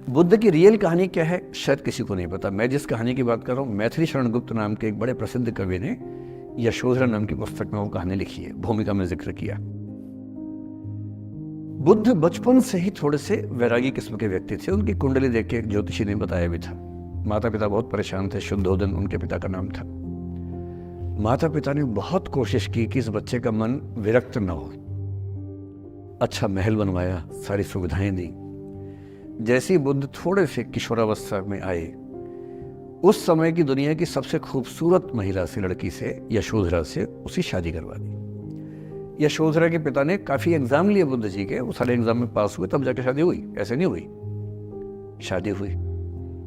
बुद्ध की रियल कहानी क्या है शायद किसी को नहीं पता। मैं जिस कहानी की बात कर रहा हूँ, मैथिली शरण गुप्त नाम के एक बड़े प्रसिद्ध कवि ने यशोधरा नाम की पुस्तक में वो कहानी लिखी है, भूमिका में जिक्र किया। बुद्ध बचपन से ही थोड़े से वैरागी किस्म के व्यक्ति थे। उनकी कुंडली देख के ज्योतिषी ने बताया भी था। माता पिता बहुत परेशान थे। शुद्धोदन उनके पिता का नाम था। माता पिता ने बहुत कोशिश की कि इस बच्चे का मन विरक्त न हो। अच्छा महल बनवाया, सारी सुविधाएं दी। जैसे ही बुद्ध थोड़े से किशोरावस्था में आए, उस समय की दुनिया की सबसे खूबसूरत महिला से, लड़की से, यशोधरा से उसकी शादी करवा दी। यशोधरा के पिता ने काफी एग्जाम लिए बुद्ध जी के, वो सारे एग्जाम में पास हुए, तब जाके शादी हुई। ऐसे नहीं हुई, शादी हुई।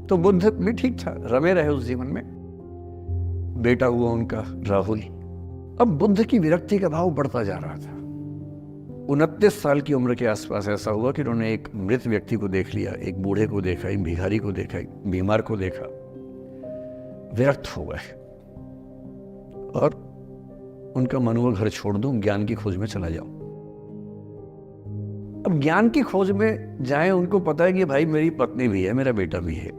तो बुद्ध भी ठीक था, रमे रहे उस जीवन में। बेटा हुआ उनका राहुल। अब बुद्ध की विरक्ति का भाव बढ़ता जा रहा था। 29 साल की उम्र के आसपास ऐसा हुआ कि उन्होंने एक मृत व्यक्ति को देख लिया, एक बूढ़े को देखा, एक भिखारी को देखा, एक बीमार को देखा। विरक्त हो गए और उनका मन हुआ घर छोड़ दूं, ज्ञान की खोज में चला जाऊं। अब ज्ञान की खोज में जाएं, उनको पता है कि भाई मेरी पत्नी भी है, मेरा बेटा भी है,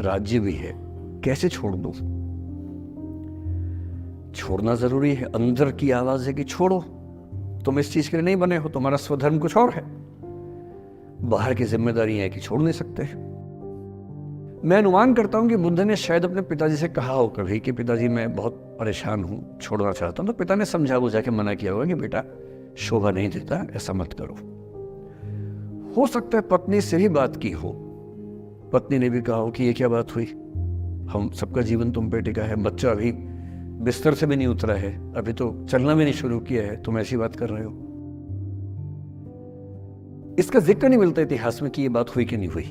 राज्य भी है, कैसे छोड़ दूं? छोड़ना जरूरी है। अंदर की आवाज है कि छोड़ो, तुम इस चीज के लिए नहीं बने हो, तुम्हारा स्वधर्म कुछ और है। बाहर की जिम्मेदारी है कि छोड़ नहीं सकते। मैं अनुमान करता हूं कि बुद्ध ने शायद अपने पिताजी से कहा हो कभी कि पिताजी मैं बहुत परेशान हूं, छोड़ना चाहता हूं। तो पिता ने समझा बुझा के मना किया होगा कि बेटा शोभा नहीं देता, ऐसा मत करो। हो सकता है पत्नी से भी बात की हो। पत्नी ने भी कहा हो कि ये क्या बात हुई, हम सबका जीवन तुम पे टिका है, बच्चा अभी बिस्तर से भी नहीं उतरा है, अभी तो चलना भी नहीं शुरू किया है, तुम ऐसी बात कर रहे हो। इसका जिक्र नहीं मिलता इतिहास में कि ये बात हुई कि नहीं हुई।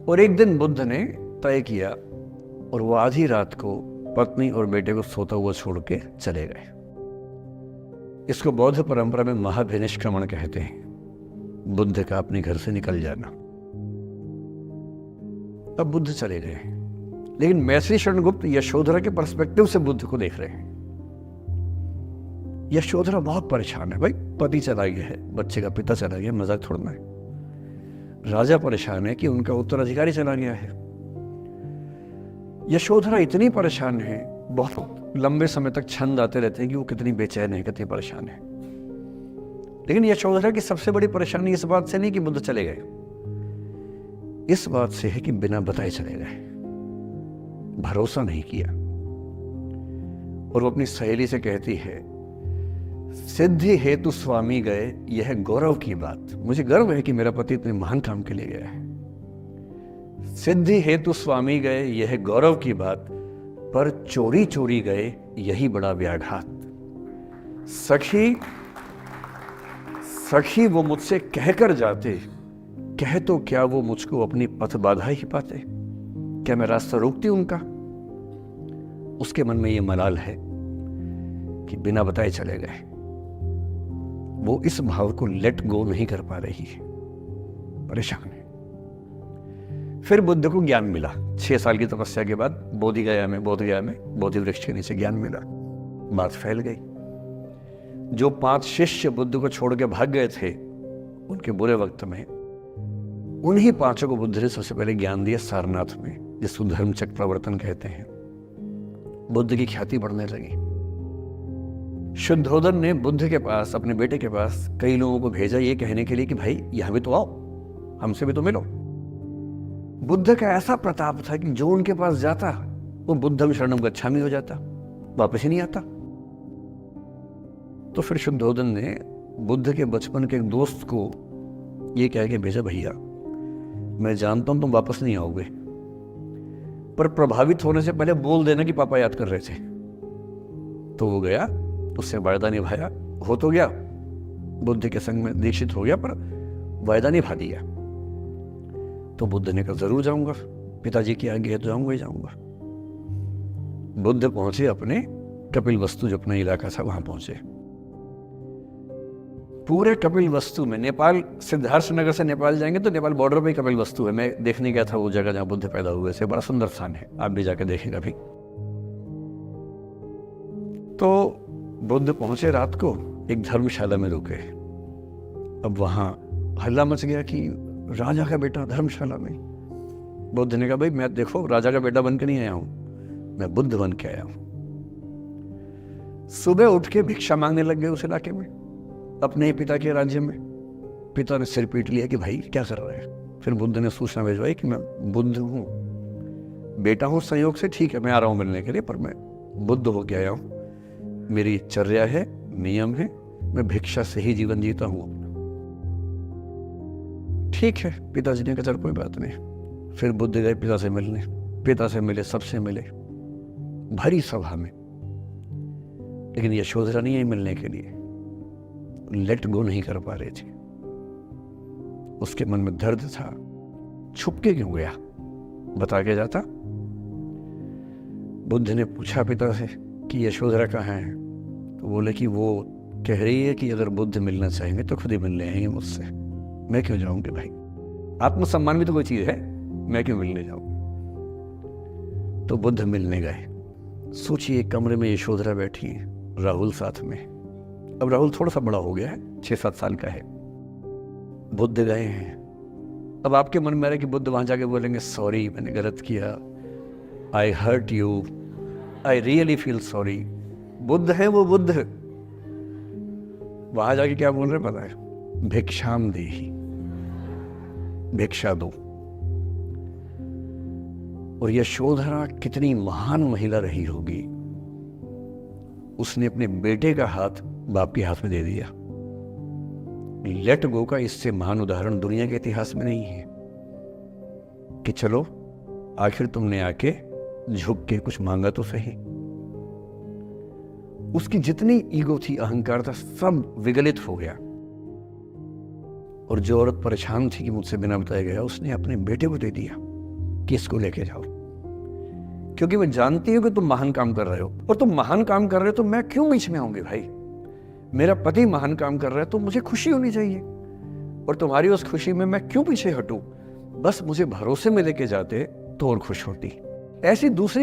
और एक दिन बुद्ध ने तय किया और वो आधी रात को पत्नी और बेटे को सोता हुआ छोड़ के चले गए। इसको बौद्ध परंपरा में महाभिनिष्क्रमण कहते हैं, बुद्ध का अपने घर से निकल जाना। अब बुद्ध चले गए, लेकिन मैथिली शरण गुप्त यशोधरा के पर्सपेक्टिव से बुद्ध को देख रहे हैं। यशोधरा बहुत परेशान है। भाई पति चला गया है, बच्चे का पिता चला गया, मजाक छोड़ना है। राजा परेशान है कि उनका उत्तराधिकारी चला गया है। यशोधरा इतनी परेशान है, बहुत लंबे समय तक छंद आते रहते हैं कि वो कितनी बेचैन है, कितनी परेशान है। लेकिन यशोधरा की सबसे बड़ी परेशानी इस बात से नहीं कि बुद्ध चले गए, इस बात से है कि बिना बताए चले गए, भरोसा नहीं किया। और वो अपनी सहेली से कहती है, सिद्धि हेतु स्वामी गए, यह गौरव की बात। मुझे गर्व है कि मेरा पति इतने महान काम के लिए गया है। सिद्धि हेतु स्वामी गए, यह गौरव की बात, पर चोरी चोरी गए, यही बड़ा व्याघात। सखी सखी वो मुझसे कहकर जाते, कह तो क्या वो मुझको अपनी पथ बाधा ही पाते। क्या मैं रास्ता रोकती उनका? उसके मन में ये मलाल है कि बिना बताए चले गए। वो इस भाव को लेट गो नहीं कर पा रही है, परेशान है। फिर बुद्ध को ज्ञान मिला। 6 साल की तपस्या के बाद बोधगया में बोधि वृक्ष के नीचे ज्ञान मिला। बात फैल गई। जो 5 शिष्य बुद्ध को छोड़ के भाग गए थे उनके बुरे वक्त में, उन्हीं 5 को बुद्ध ने सबसे पहले ज्ञान दिया सारनाथ में, जिसको धर्मचक्र प्रवर्तन कहते हैं। बुद्ध की ख्याति बढ़ने लगी। शुद्धोदन ने बुद्ध के पास, अपने बेटे के पास कई लोगों को भेजा ये कहने के लिए कि भाई यहां भी तो आओ, हमसे भी तो मिलो। बुद्ध का ऐसा प्रताप था कि जो उनके पास जाता वो बुद्धम शरणम गच्छामि हो जाता, वापस ही नहीं आता। तो फिर शुद्धोदन ने बुद्ध के बचपन के एक दोस्त को ये कह के भेजा, भैया मैं जानता हूं तुम वापस नहीं आओगे, पर प्रभावित होने से पहले बोल देना कि पापा याद कर रहे थे। तो वो गया, उससे वायदा निभाया, हो तो गया, बुद्ध के संग में दीक्षित हो गया, पर वायदा निभा दिया। तो बुद्ध ने कहा जरूर जाऊंगा, पिताजी की आज्ञा है तो जाऊंगा ही जाऊंगा। बुद्ध पहुंचे अपने कपिलवस्तु, जो अपना इलाका था वहां पहुंचे। पूरे कपिलवस्तु में, नेपाल सिद्धार्थनगर से नेपाल जाएंगे तो नेपाल बॉर्डर पे ही कपिलवस्तु है। मैं देखने गया था वो जगह जहां बुद्ध पैदा हुए थे, बड़ा सुंदर स्थान है, आप भी जाके देखें कभी। तो बुद्ध पहुंचे रात को, एक धर्मशाला में रुके। अब वहां हल्ला मच गया कि राजा का बेटा धर्मशाला में। बुद्ध ने कहा भाई मैं देखो राजा का बेटा बन के नहीं आया हूं, मैं बुद्ध बन के आया हूं। सुबह उठ के भिक्षा मांगने लग गए उस इलाके में, अपने ही पिता के राज्य में। पिता ने सिर पीट लिया कि भाई क्या कर रहे हैं। फिर बुद्ध ने सूचना भिजवाई कि मैं बुद्ध हूँ, बेटा हूँ संयोग से, ठीक है मैं आ रहा हूँ मिलने के लिए, पर मैं बुद्ध होके आया हूँ। मेरी चर्या है, नियम है, मैं भिक्षा से ही जीवन जीता हूँ अपना। ठीक है, पिताजी ने कहा चल कोई बात नहीं। फिर बुद्ध गए पिता से मिलने, पिता से मिले, सबसे मिले भरी सभा में। लेकिन यशोधरा नहीं आई मिलने के लिए, लेट गो नहीं कर पा रही थी। उसके मन में दर्द था, छुप के क्यों गया, बता के जाता। बुद्ध ने पूछा पिता से कि यशोधरा कहाँ है, तो बोले कि वो कह रही है कि अगर बुद्ध मिलना चाहेंगे तो खुद ही मिलने आएंगे मुझसे, मैं क्यों जाऊंगी भाई, आत्मसम्मान भी तो कोई चीज है, मैं क्यों मिलने जाऊं। तो बुद्ध मिलने गए। सोचिए कमरे में यशोधरा बैठी है, राहुल साथ में। अब राहुल थोड़ा सा बड़ा हो गया है, 6-7 साल का है। बुद्ध गए हैं। अब आपके मन में आ रहा है कि बुद्ध वहां जाके बोलेंगे सॉरी मैंने गलत किया, I hurt you, I really feel sorry. Buddha है वो बुद्ध, वहां जाके क्या बोल रहे पता है, भिक्षाम देहि, भिक्षा दो। और यशोधरा कितनी महान महिला रही होगी, उसने अपने बेटे का हाथ बाप के हाथ में दे दिया। लेट गो का इससे महान उदाहरण दुनिया के इतिहास में नहीं है कि चलो आखिर तुमने आके झुक के कुछ मांगा तो सही। उसकी जितनी ईगो थी, अहंकार था, सब विगलित हो गया। और जो औरत परेशान थी कि मुझसे बिना बताया गया, उसने अपने बेटे को दे दिया कि इसको लेके जाओ, क्योंकि मैं जानती हूं कि तुम महान काम कर रहे हो, और तुम महान काम कर रहे हो तो मैं क्यों बीच में आऊंगी भाई। मेरा पति महान काम कर रहा है तो मुझे खुशी होनी चाहिए, और तुम्हारी उस खुशी में मैं क्यों पीछे हटूं। बस मुझे भरोसे में लेके जाते तो और खुश होती। ऐसी दूसरी